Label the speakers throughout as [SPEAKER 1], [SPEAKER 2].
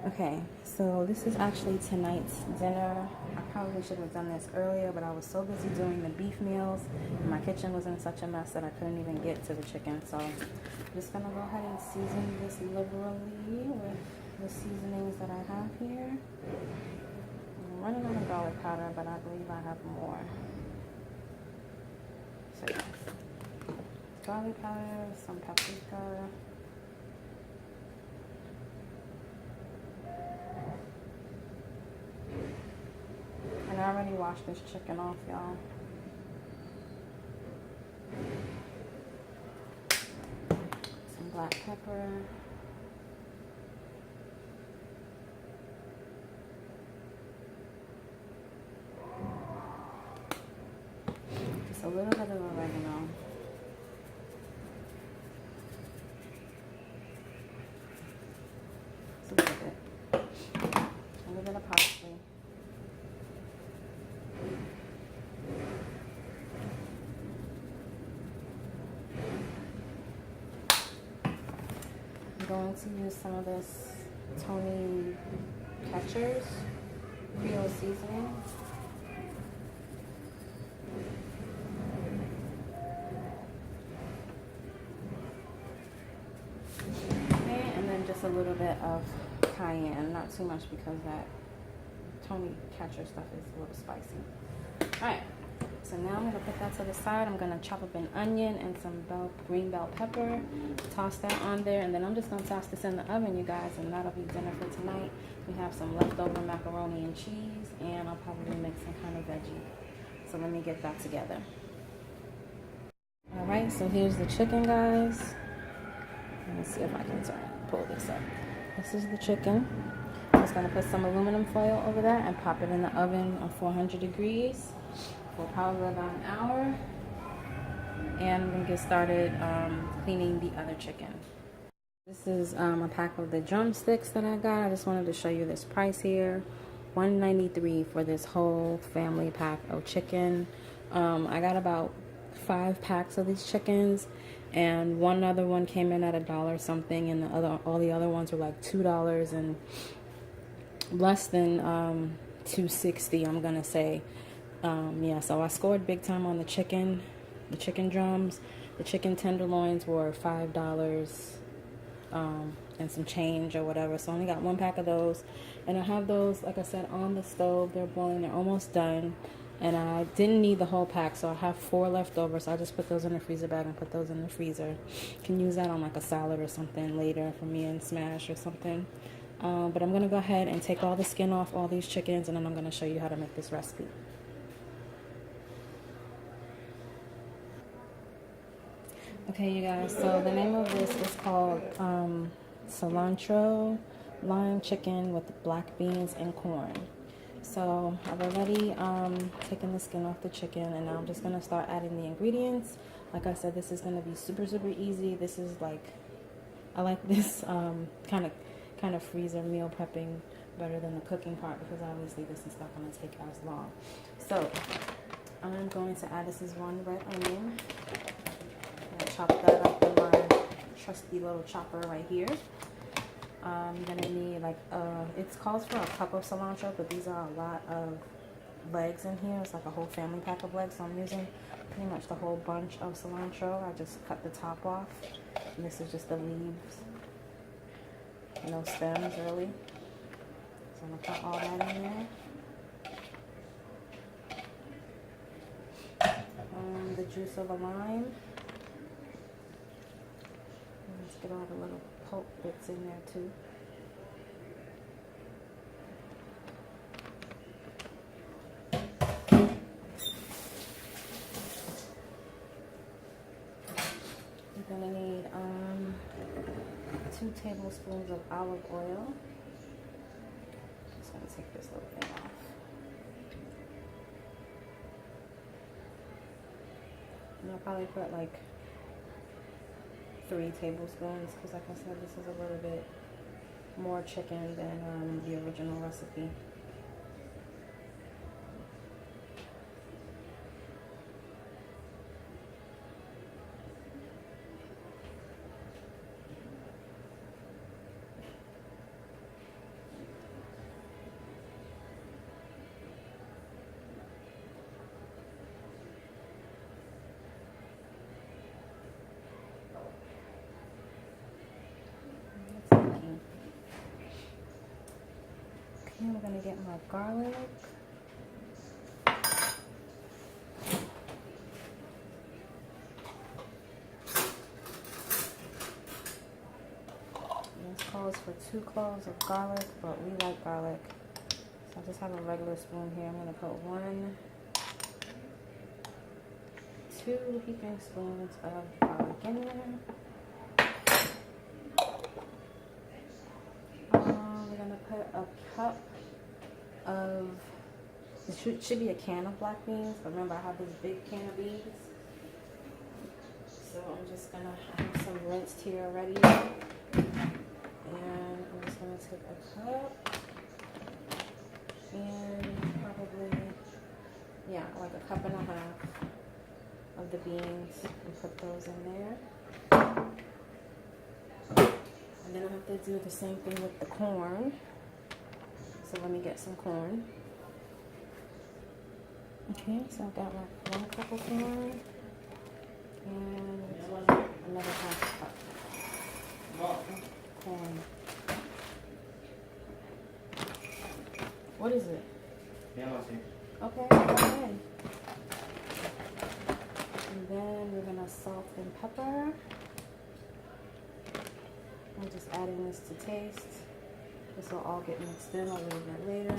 [SPEAKER 1] Okay, so this is actually tonight's dinner. I probably should have done this earlier, but I was so busy doing the beef meals, and my kitchen was in such a mess that I couldn't even get to the chicken. So I'm just gonna go ahead and season this liberally with the seasonings that I have here. I'm running out of garlic powder, but I believe I have more. So yeah, garlic powder, some paprika. And I already washed this chicken off, y'all. Some black pepper. Just a little bit of oregano. Just a little bit. A little bit of parsley. I'm going to use some of this Tony Ketcher's Creole seasoning. Okay, and then just a little bit of cayenne, not too much because that Tony Ketcher stuff is a little spicy. Alright, so now I'm going to put that to the side. I'm going to chop up an onion and some green bell pepper, toss that on there, and then I'm just going to toss this in the oven, you guys, and that'll be dinner for tonight. We have some leftover macaroni and cheese, and I'll probably make some kind of veggie. So let me get that together. Alright, so here's the chicken, guys. Let me see if I can pull this up. This is the chicken. I'm just going to put some aluminum foil over that and pop it in the oven on 400 degrees for probably about an hour. And I'm going to get started cleaning the other chicken. This is a pack of the drumsticks that I got. I just wanted to show you this price here. $1.93 for this whole family pack of chicken. I got about 5 packs of these chickens, and one other one came in at $1 something, and all the other ones were like $2 and less than $2.60, I'm gonna say. Yeah, so I scored big time on the chicken drums. The chicken tenderloins were $5 and some change or whatever. So I only got 1 pack of those, and I have those, like I said, on the stove. They're boiling. They're almost done, and I didn't need the whole pack, so I have 4 left over. So I just put those in the freezer bag and put those in the freezer. Can use that on like a salad or something later for me and Smash or something. But I'm gonna go ahead and take all the skin off all these chickens, and then I'm gonna show you how to make this recipe. Okay, you guys, so the name of this is called cilantro lime chicken with black beans and corn. So I've already taken the skin off the chicken, and now I'm just going to start adding the ingredients. Like I said, this is going to be super easy. This is like, I like this kind of freezer meal prepping better than the cooking part, because obviously this is not going to take as long. So I'm going to add, this is 1 red onion. Chop that up in my trusty little chopper right here. I'm gonna need like it calls for a cup of cilantro, but these are a lot of legs in here. It's like a whole family pack of legs, so I'm using pretty much the whole bunch of cilantro. I just cut the top off, and this is just the leaves, no stems really. So I'm gonna put all that in there. The juice of a lime. Let's get all the little pulp bits in there too. You're gonna need 2 tablespoons of olive oil. Just gonna take this little thing off. And I'll probably put like 3 tablespoons, because like I said, this is a little bit more chicken than the original recipe. I'm gonna get my garlic. This calls for 2 cloves of garlic, but we like garlic. So I just have a regular spoon here. I'm gonna put 2 heaping spoons of garlic in there. We're gonna put a cup of, it should be a can of black beans, but remember I have this big can of beans. So I'm just gonna have some rinsed here already. And I'm just gonna take a cup and probably, yeah, like a cup and a half of the beans and put those in there. And then I have to do the same thing with the corn. So let me get some corn. Okay, so I got like 1 cup of corn and another half cup of corn. What is it? Okay, go ahead. And then we're gonna salt and pepper. I'm just adding this to taste. This will all get mixed in a little bit later.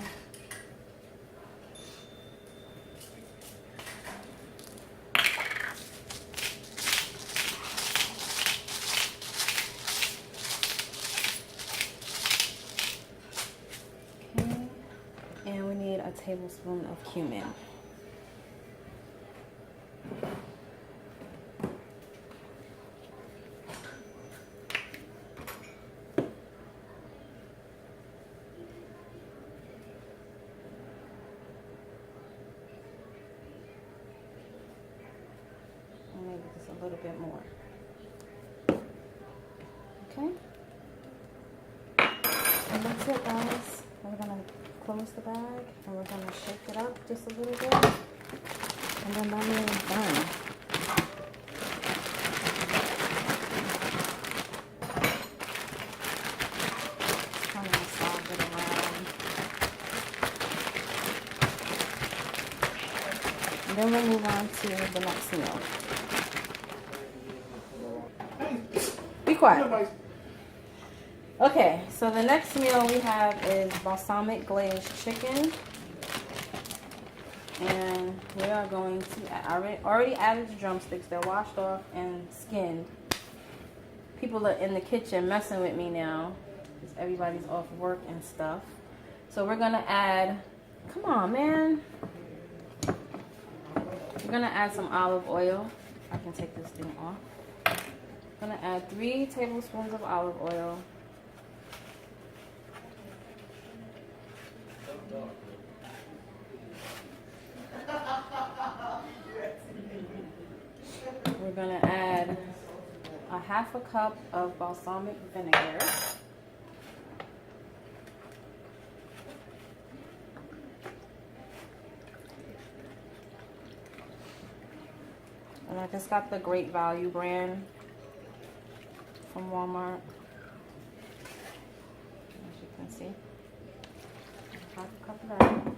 [SPEAKER 1] Okay. And we need a tablespoon of cumin. Maybe just a little bit more. Okay. And that's it, guys. We're gonna close the bag and we're gonna shake it up just a little bit. And then that means done. Kind of massage it around. And then we'll move on to the next meal. Be quiet. Okay, so the next meal we have is balsamic glazed chicken. And we are going to, I already added the drumsticks. They're washed off and skinned. People are in the kitchen messing with me now because everybody's off work and stuff. So we're going to add, come on, man. We're going to add some olive oil. I can take this thing off. I'm going to add 3 tablespoons of olive oil. We're going to add a half a cup of balsamic vinegar. And I just got the Great Value brand from Walmart. As you can see. Half a cup of that.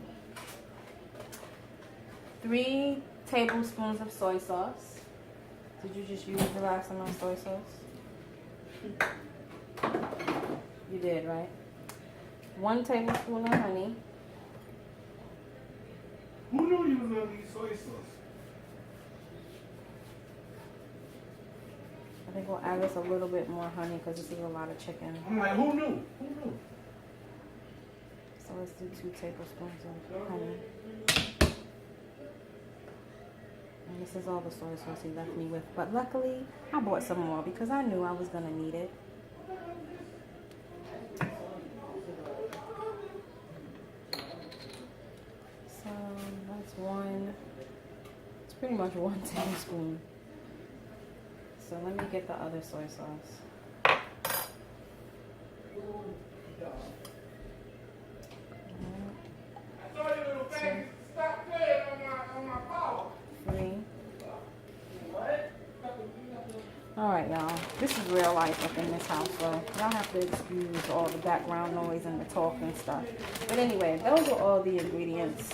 [SPEAKER 1] 3 tablespoons of soy sauce. Did you just use the last amount of soy sauce? You did, right? 1 tablespoon of honey.
[SPEAKER 2] Who knew you was gonna need soy sauce?
[SPEAKER 1] I think we'll add this a little bit more honey because this is a lot of chicken.
[SPEAKER 2] I'm like, who knew? Who knew?
[SPEAKER 1] So let's do 2 tablespoons of honey. And this is all the soy sauce he left me with. But luckily, I bought some more because I knew I was going to need it. So that's 1. It's pretty much 1 tablespoon. So let me get the other soy sauce.
[SPEAKER 2] Stop playing on my power.
[SPEAKER 1] 3.
[SPEAKER 2] What?
[SPEAKER 1] Oh, Alright, y'all. This is real life up in this house, so y'all have to excuse all the background noise and the talk and stuff. But anyway, those are all the ingredients.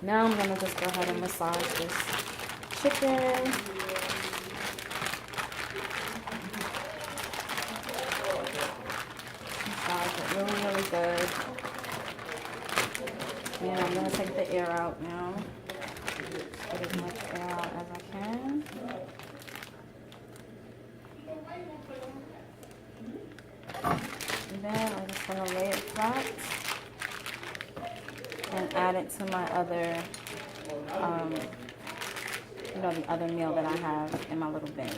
[SPEAKER 1] Now I'm going to just go ahead and massage this chicken. Massage it really, really good. And I'm going to take the air out now. Get as much air out as I can. And then I'm just going to lay it flat and add it to my other, the other meal that I have in my little bin.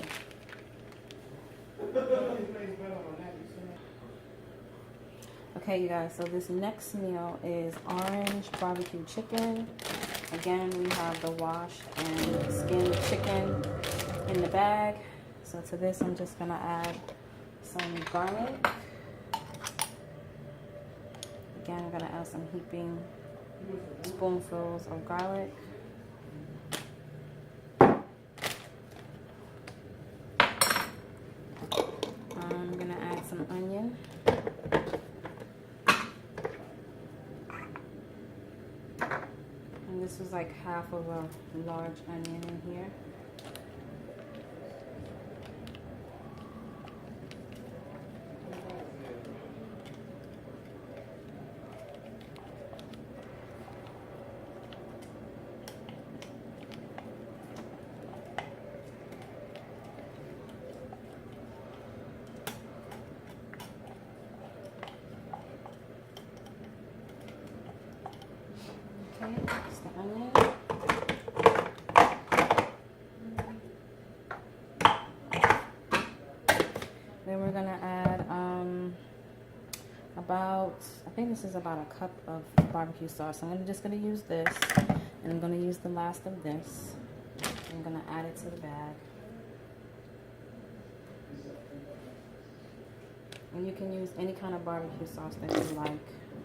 [SPEAKER 1] Okay, you guys, so this next meal is orange barbecue chicken. Again, we have the washed and skinned chicken in the bag. So to this, I'm just going to add some garlic. Again, I'm going to add some heaping spoonfuls of garlic. I'm going to add some onion. And this is like half of a large onion in here. Okay, that's the onion. Then we're gonna add I think this is about a cup of barbecue sauce. I'm just gonna use this, and I'm gonna use the last of this. I'm gonna add it to the bag. And you can use any kind of barbecue sauce that you like,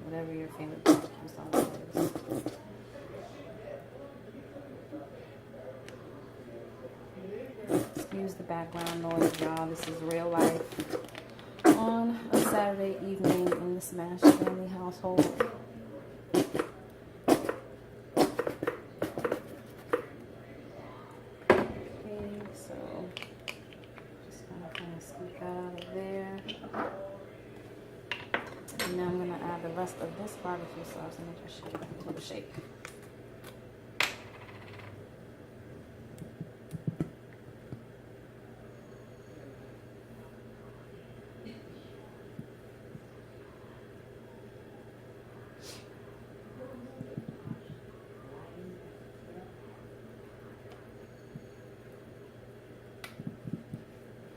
[SPEAKER 1] whatever your favorite barbecue sauce is. Excuse the background noise, y'all. This is real life on a Saturday evening in the Smash family household. Okay, so just gonna kind of scoop that out of there. And now I'm gonna add the rest of this barbecue sauce and just shake it into a shake.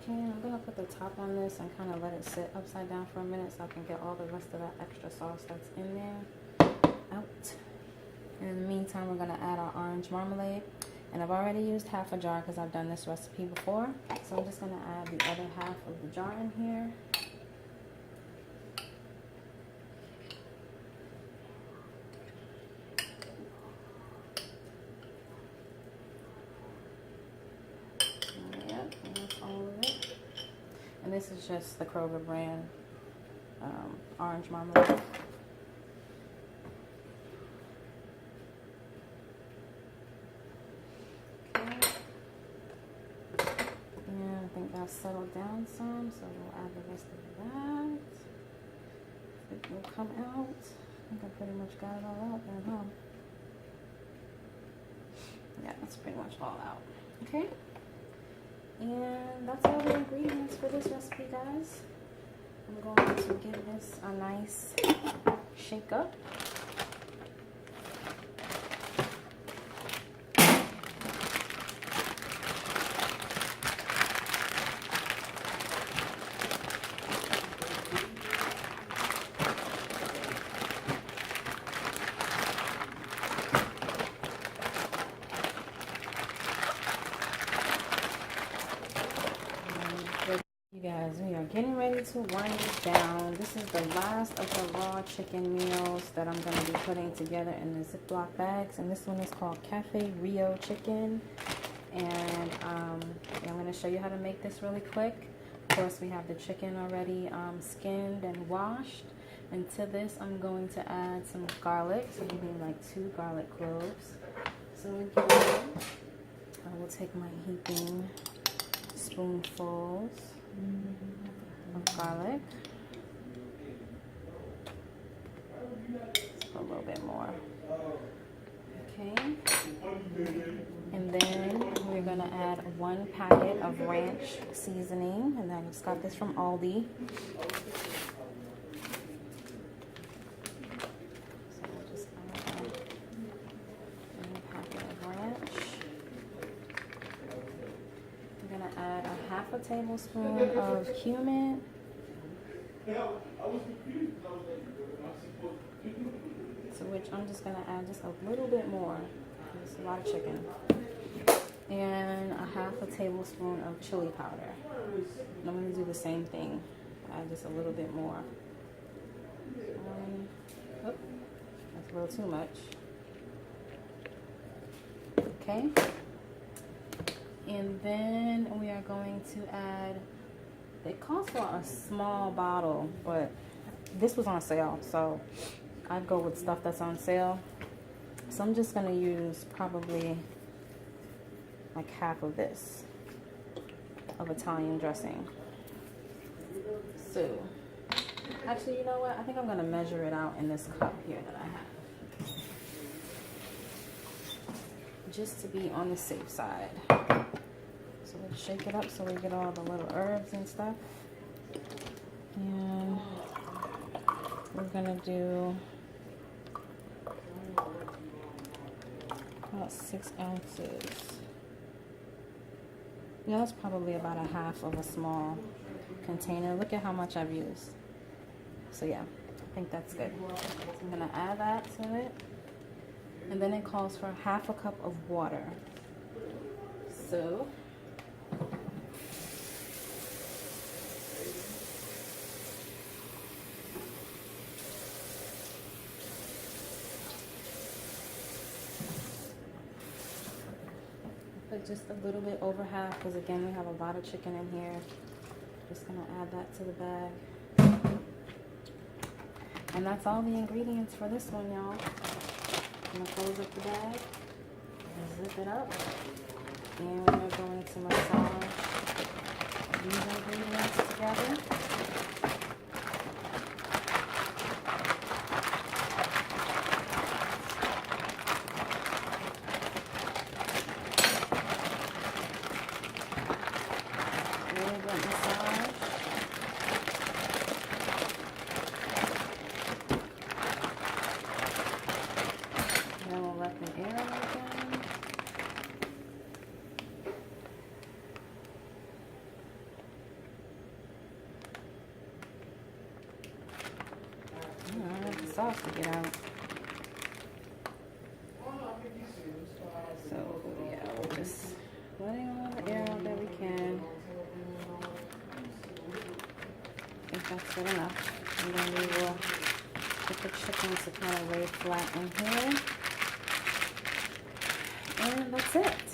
[SPEAKER 1] Okay, I'm going to put the top on this and kind of let it sit upside down for a minute so I can get all the rest of that extra sauce that's in there out. And in the meantime, we're going to add our orange marmalade. And I've already used half a jar because I've done this recipe before. So I'm just going to add the other half of the jar in here. And this is just the Kroger brand orange marmalade. Okay. And I think that's settled down some, so we'll add the rest of that. It will come out. I think I pretty much got it all out there, huh? Yeah, that's pretty much all out. Okay. And that's all the ingredients for this recipe, guys. I'm going to give this a nice shake up. You guys, we are getting ready to wind it down. This is the last of the raw chicken meals that I'm going to be putting together in the Ziploc bags. And this one is called Cafe Rio Chicken. And I'm going to show you how to make this really quick. Of course, we have the chicken already skinned and washed. And to this, I'm going to add some garlic. So we need like 2 garlic cloves. So again, I will take my heaping spoonfuls of garlic. Let's put a little bit more. Okay. And then we're going to add 1 packet of ranch seasoning. And I just got this from Aldi. So I'll just add 1 packet of ranch. I'm going to add a 1/2 tablespoon of cumin. So which I'm just going to add just a little bit more. It's a lot of chicken. And a 1/2 tablespoon of chili powder. And I'm going to do the same thing. Add just a little bit more. Oh, that's a little too much. Okay. And then we are going to add, it calls for a small bottle, but this was on sale, so I'd go with stuff that's on sale. So I'm just going to use probably like 1/2 of this of Italian dressing. So actually, you know what? I think I'm going to measure it out in this cup here that I have, just to be on the safe side. So let's shake it up so we get all the little herbs and stuff. And we're going to do about 6 ounces. Yeah, that's probably about a 1/2 of a small container. Look at how much I've used. So yeah, I think that's good. So I'm gonna add that to it. And then it calls for 1/2 cup of water. So just a little bit over 1/2, because again we have a lot of chicken in here. Just gonna add that to the bag. And that's all the ingredients for this one, y'all. I'm gonna close up the bag and zip it up, and we're going to massage these ingredients together. Sauce to get out. So yeah, we're just letting all the air out that we can. I think that's good enough. And then we will get the chicken to kind of lay flat in here. And that's it.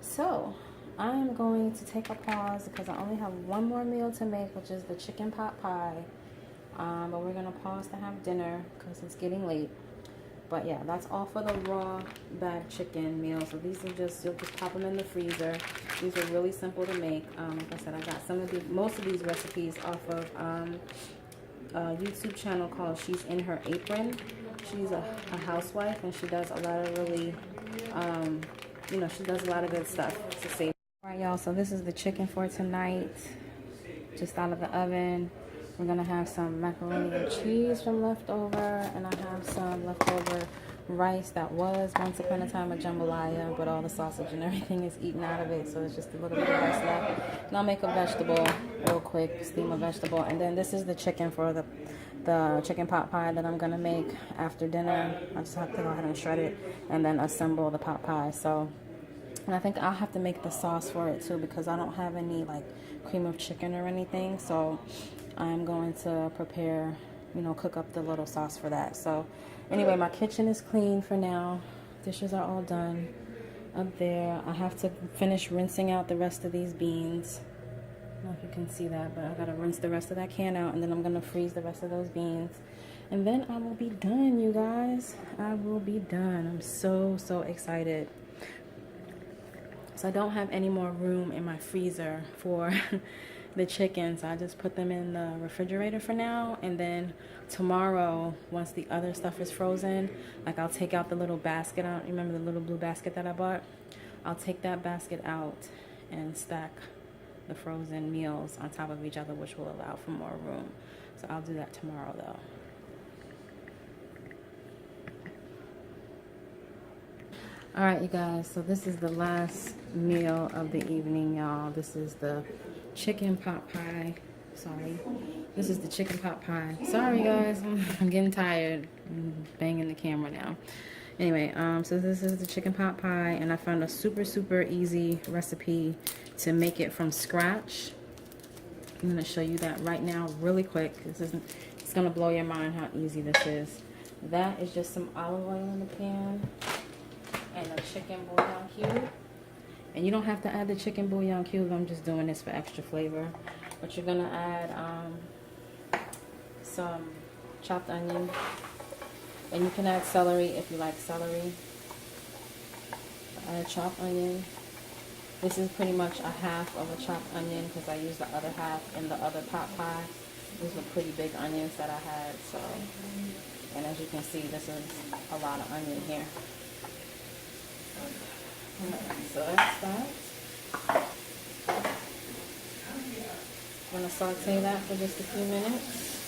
[SPEAKER 1] So I'm going to take a pause because I only have one more meal to make, which is the chicken pot pie. But we're gonna pause to have dinner because it's getting late. But yeah, that's all for the raw bagged chicken meal. So these are just, you'll just pop them in the freezer. These are really simple to make. Like I said, I got most of these recipes off of a YouTube channel called She's in Her Apron. She's a housewife, and she does a lot of really, you know, she does a lot of good stuff to save. All right, y'all. So this is the chicken for tonight, just out of the oven. We're gonna have some macaroni and cheese from leftover, and I have some leftover rice that was once upon a time a jambalaya, but all the sausage and everything is eaten out of it, so it's just a little bit of rice left. And I'll make a vegetable real quick, steam a vegetable, and then this is the chicken for the chicken pot pie that I'm gonna make after dinner. I just have to go ahead and shred it and then assemble the pot pie. So, and I think I'll have to make the sauce for it too, because I don't have any like cream of chicken or anything. So I'm going to prepare, you know, cook up the little sauce for that. So anyway, my kitchen is clean for now. Dishes are all done. up there. I have to finish rinsing out the rest of these beans. I don't know if you can see that, but I gotta rinse the rest of that can out, and then I'm gonna freeze the rest of those beans. And then I will be done, you guys. I will be done. I'm so excited. So I don't have any more room in my freezer for the chickens. I just put them in the refrigerator for now, and then tomorrow, once the other stuff is frozen, like I'll take out the little basket out. You remember the little blue basket that I bought? I'll take that basket out and stack the frozen meals on top of each other, which will allow for more room. So I'll do that tomorrow though. All right, you guys, so this is the last meal of the evening, y'all. This is the chicken pot pie. Sorry. This is the chicken pot pie. Sorry, guys. I'm getting tired. I'm banging the camera now. Anyway, so this is the chicken pot pie, and I found a super easy recipe to make it from scratch. I'm going to show you that right now really quick. It's going to blow your mind how easy this is. That is just some olive oil in the pan and a chicken bouillon cube. And you don't have to add the chicken bouillon cube. I'm just doing this for extra flavor. But you're gonna add some chopped onion, and you can add celery if you like celery. Add chopped onion. This is pretty much a half of a chopped onion because I used the other half in the other pot pie. These were pretty big onions that I had, so. And as you can see, this is a lot of onion here. So that's that. I'm going to saute that for just a few minutes.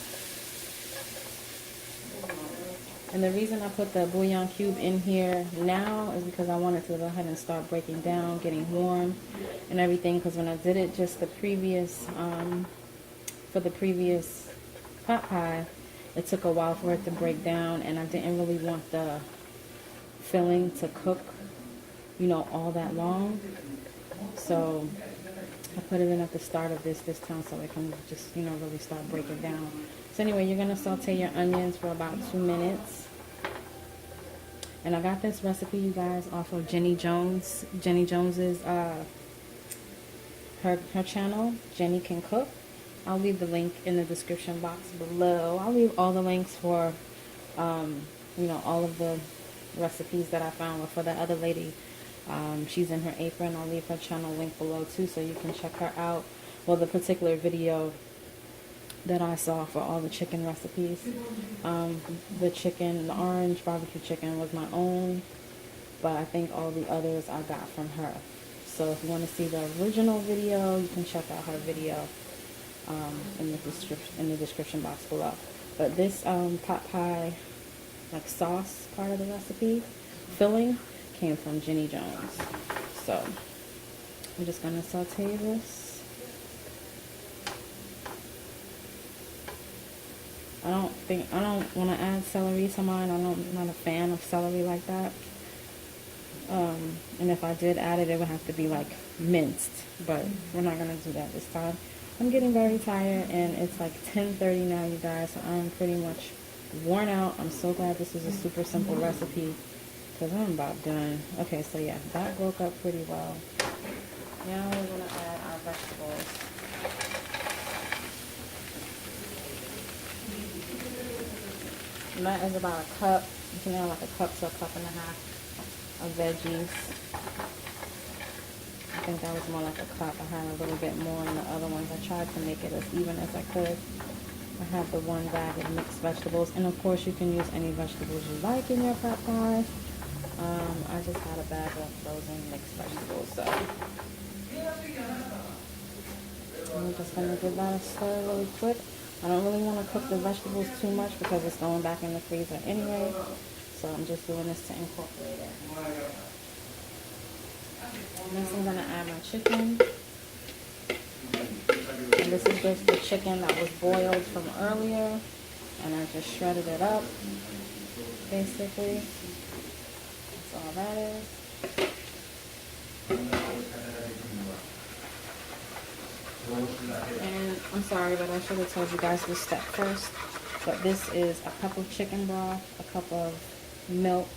[SPEAKER 1] And the reason I put the bouillon cube in here now is because I wanted to go ahead and start breaking down, getting warm and everything. Because when I did it just the previous, for the previous pot pie, it took a while for it to break down. And I didn't really want the filling to cook, you know, all that long. So I put it in at the start of this time so it can just, you know, really start breaking down. So anyway, you're going to saute your onions for about 2 minutes. And I got this recipe, you guys, off of Jenny Jones. Jenny Jones's, her channel, Jenny Can Cook. I'll leave the link in the description box below. I'll leave all the links for, you know, all of the recipes that I found. But for the other lady, she's in her apron. I'll leave her channel link below too, so you can check her out. Well, the particular video that I saw for all the chicken recipes, the orange barbecue chicken was my own, but I think all the others I got from her. So if you want to see the original video, you can check out her video in the description box below. But this pot pie, like sauce part of the recipe, filling, came from Jenny Jones. So I'm just gonna saute this. I don't want to add celery to mine. I'm not a fan of celery like that. And if I did add it, it would have to be like minced, but we're not gonna do that this time. I'm getting very tired, and it's like 10:30 now, you guys, so I'm pretty much worn out. I'm so glad this is a super simple recipe, because I'm about done. Okay, so yeah, that broke up pretty well. Now we're going to add our vegetables. And that is about a cup. You can add like a cup to a cup and a half of veggies. I think that was more like a cup. I had a little bit more in the other ones. I tried to make it as even as I could. I have the one bag of mixed vegetables, and of course you can use any vegetables you like in your pot pie. I just had a bag of frozen mixed vegetables, so I'm just going to give that a stir really quick. I don't really want to cook the vegetables too much because it's going back in the freezer anyway, so I'm just doing this to incorporate it. Next I'm going to add my chicken. And this is just the chicken that was boiled from earlier, and I just shredded it up, basically. That's all that is. And I'm sorry, but I should have told you guys this step first. But this is a cup of chicken broth, a cup of milk,